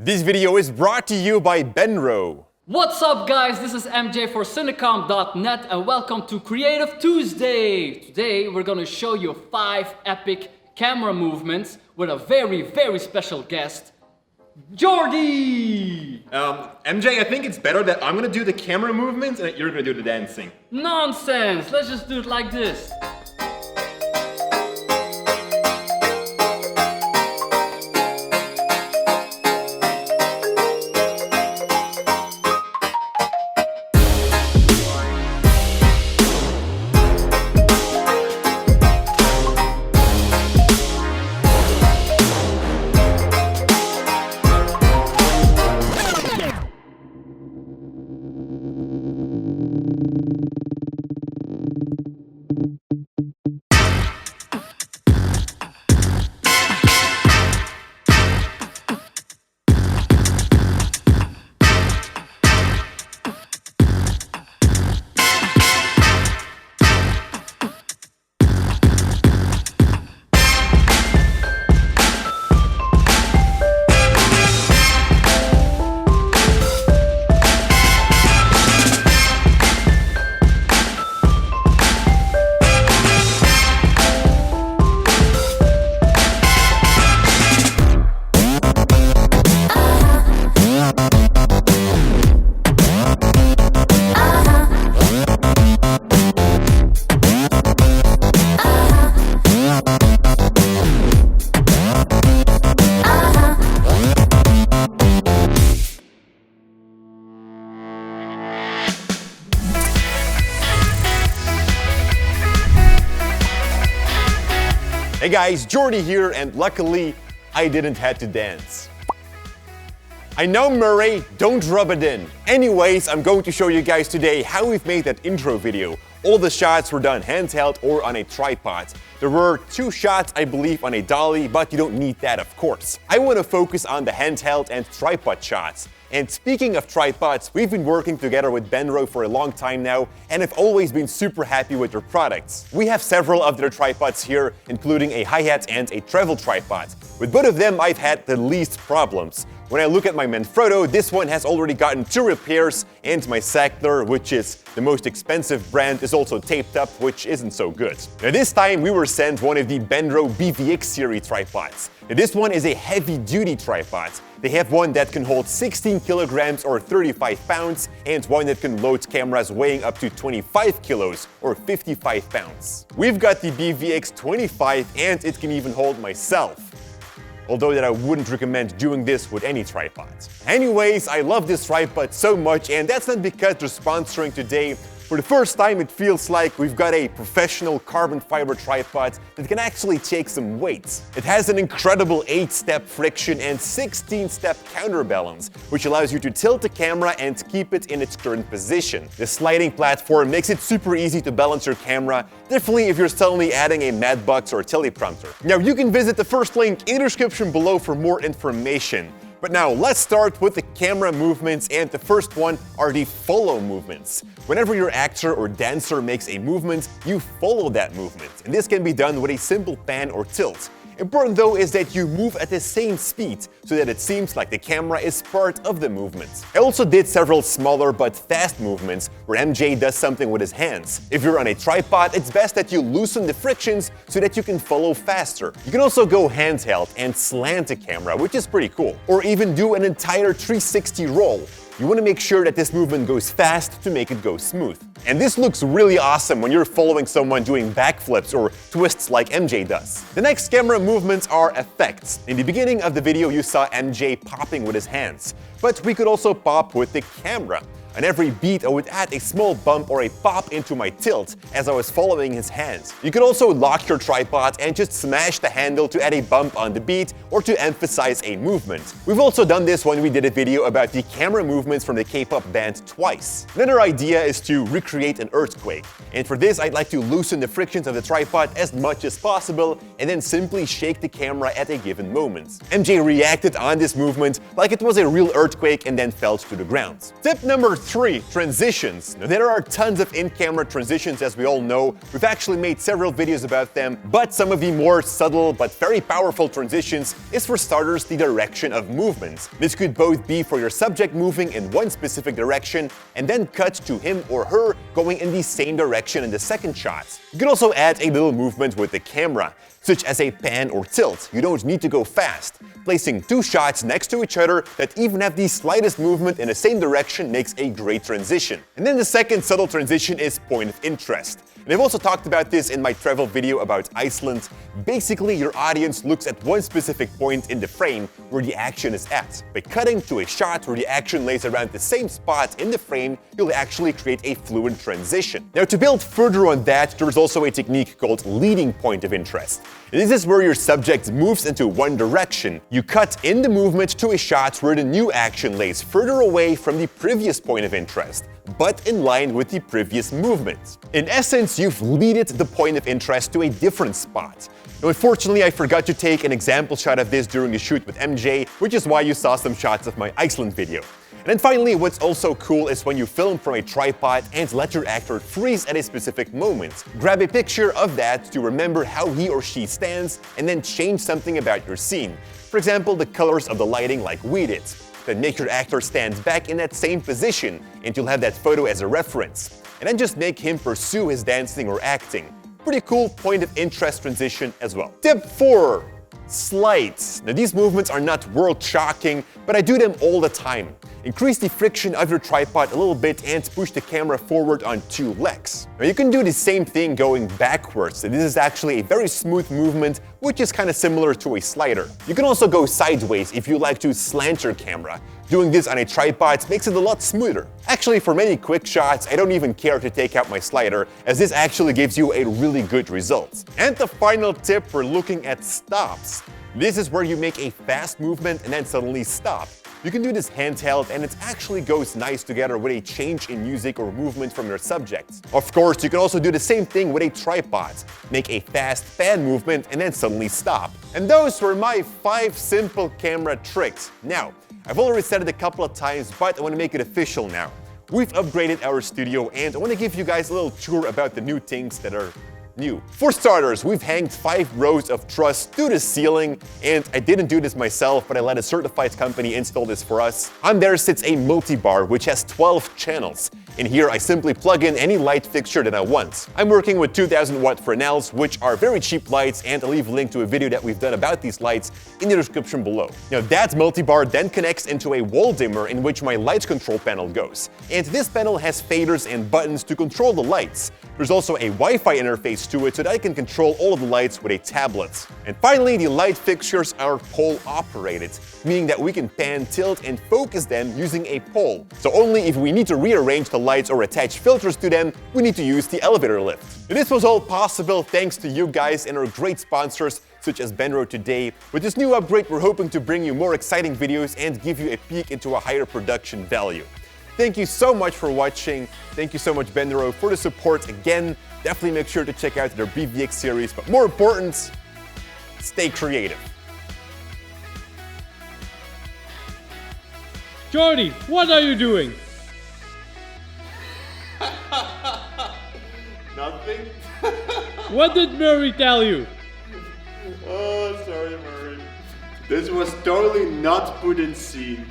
This video is brought to you by Benro. What's up guys, this is EmJay for Cinecom.net and welcome to Creative Tuesday. Today we're gonna show you 5 epic camera movements with a very special guest, Jordy! EmJay, I think it's better that I'm gonna do the camera movements and that you're gonna do the dancing. Nonsense, let's just do it like this. Hey guys, Jordy here, and luckily I didn't have to dance. I know, Murray, don't rub it in. Anyways, I'm going to show you guys today how we've made that intro video. All the shots were done handheld or on a tripod. There were 2 shots, I believe, on a dolly, but you don't need that, of course. I want to focus on the handheld and tripod shots. And speaking of tripods, we've been working together with Benro for a long time now, and have always been super happy with their products. We have several of their tripods here, including a hi-hat and a travel tripod. With both of them, I've had the least problems. When I look at my Manfrotto, this one has already gotten 2 repairs, and my Sackler, which is the most expensive brand, is also taped up, which isn't so good. Now this time we were sent one of the Benro BVX series tripods. Now this one is a heavy-duty tripod. They have one that can hold 16 kilograms or 35 pounds, and one that can load cameras weighing up to 25 kilos or 55 pounds. We've got the BVX 25, and it can even hold myself. Although that I wouldn't recommend doing this with any tripods. Anyways, I love this tripod so much, and that's not because they're sponsoring today. For the first time, it feels like we've got a professional carbon fiber tripod that can actually take some weights. It has an incredible 8-step friction and 16-step counterbalance, which allows you to tilt the camera and keep it in its current position. The sliding platform makes it super easy to balance your camera, definitely if you're suddenly adding a mat box or a teleprompter. Now you can visit the first link in the description below for more information. But now let's start with the camera movements, and the first one are the follow movements. Whenever your actor or dancer makes a movement, you follow that movement. And this can be done with a simple pan or tilt. Important though is that you move at the same speed so that it seems like the camera is part of the movement. I also did several smaller but fast movements where EmJay does something with his hands. If you're on a tripod, it's best that you loosen the frictions so that you can follow faster. You can also go handheld and slant the camera, which is pretty cool. Or even do an entire 360 roll. You want to make sure that this movement goes fast to make it go smooth. And this looks really awesome when you're following someone doing backflips or twists like EmJay does. The next camera movements are effects. In the beginning of the video, you saw EmJay popping with his hands, but we could also pop with the camera. On every beat, I would add a small bump or a pop into my tilt as I was following his hands. You could also lock your tripod and just smash the handle to add a bump on the beat or to emphasize a movement. We've also done this when we did a video about the camera movements from the K-pop band Twice. Another idea is to recreate an earthquake. And for this, I'd like to loosen the frictions of the tripod as much as possible and then simply shake the camera at a given moment. EmJay reacted on this movement like it was a real earthquake and then fell to the ground. Tip number 3, transitions. Now, there are tons of in-camera transitions, as we all know. We've actually made several videos about them, but some of the more subtle but very powerful transitions is, for starters, the direction of movements. This could both be for your subject moving in one specific direction and then cut to him or her going in the same direction in the second shot. You could also add a little movement with the camera, such as a pan or tilt. You don't need to go fast. Placing 2 shots next to each other that even have the slightest movement in the same direction makes a great transition. And then the second subtle transition is point of interest. And I've also talked about this in my travel video about Iceland. Basically, your audience looks at one specific point in the frame where the action is at. By cutting to a shot where the action lays around the same spot in the frame, you'll actually create a fluent transition. Now, to build further on that, there's also a technique called leading point of interest. This is where your subject moves into one direction. You cut in the movement to a shot where the new action lays further away from the previous point of interest, but in line with the previous movement. In essence, you've leaded the point of interest to a different spot. Now, unfortunately, I forgot to take an example shot of this during the shoot with EmJay, which is why you saw some shots of my Iceland video. And then finally, what's also cool is when you film from a tripod and let your actor freeze at a specific moment. Grab a picture of that to remember how he or she stands and then change something about your scene. For example, the colors of the lighting like we did. Then make your actor stand back in that same position and you'll have that photo as a reference. And then just make him pursue his dancing or acting. Pretty cool point of interest transition as well. Tip 4. Slides. Now, these movements are not world-shocking, but I do them all the time. Increase the friction of your tripod a little bit and push the camera forward on 2 legs. Now, you can do the same thing going backwards. This is actually a very smooth movement, which is kind of similar to a slider. You can also go sideways if you like to slant your camera. Doing this on a tripod makes it a lot smoother. Actually, for many quick shots, I don't even care to take out my slider, as this actually gives you a really good result. And the final tip for looking at stops. This is where you make a fast movement and then suddenly stop. You can do this handheld and it actually goes nice together with a change in music or movement from your subject. Of course, you can also do the same thing with a tripod. Make a fast pan movement and then suddenly stop. And those were my 5 simple camera tricks. Now, I've already said it a couple of times, but I want to make it official now. We've upgraded our studio and I want to give you guys a little tour about the new things that are new. For starters, we've hanged 5 rows of truss to the ceiling, and I didn't do this myself, but I let a certified company install this for us. On there sits a multi-bar which has 12 channels. In here, I simply plug in any light fixture that I want. I'm working with 2000 watt Fresnels, which are very cheap lights, and I'll leave a link to a video that we've done about these lights in the description below. Now, that multi-bar then connects into a wall dimmer in which my light control panel goes. And this panel has faders and buttons to control the lights. There's also a Wi-Fi interface to it so that I can control all of the lights with a tablet. And finally, the light fixtures are pole operated, meaning that we can pan, tilt, and focus them using a pole. So only if we need to rearrange the lights or attach filters to them, we need to use the elevator lift. And this was all possible thanks to you guys and our great sponsors such as Benro today. With this new upgrade, we're hoping to bring you more exciting videos and give you a peek into a higher production value. Thank you so much for watching. Thank you so much, Benro, for the support again. Definitely make sure to check out their BVX series, but more important, stay creative. Jordy, what are you doing? Nothing? What did Murray tell you? Oh, sorry, Murray. This was totally not put in scene.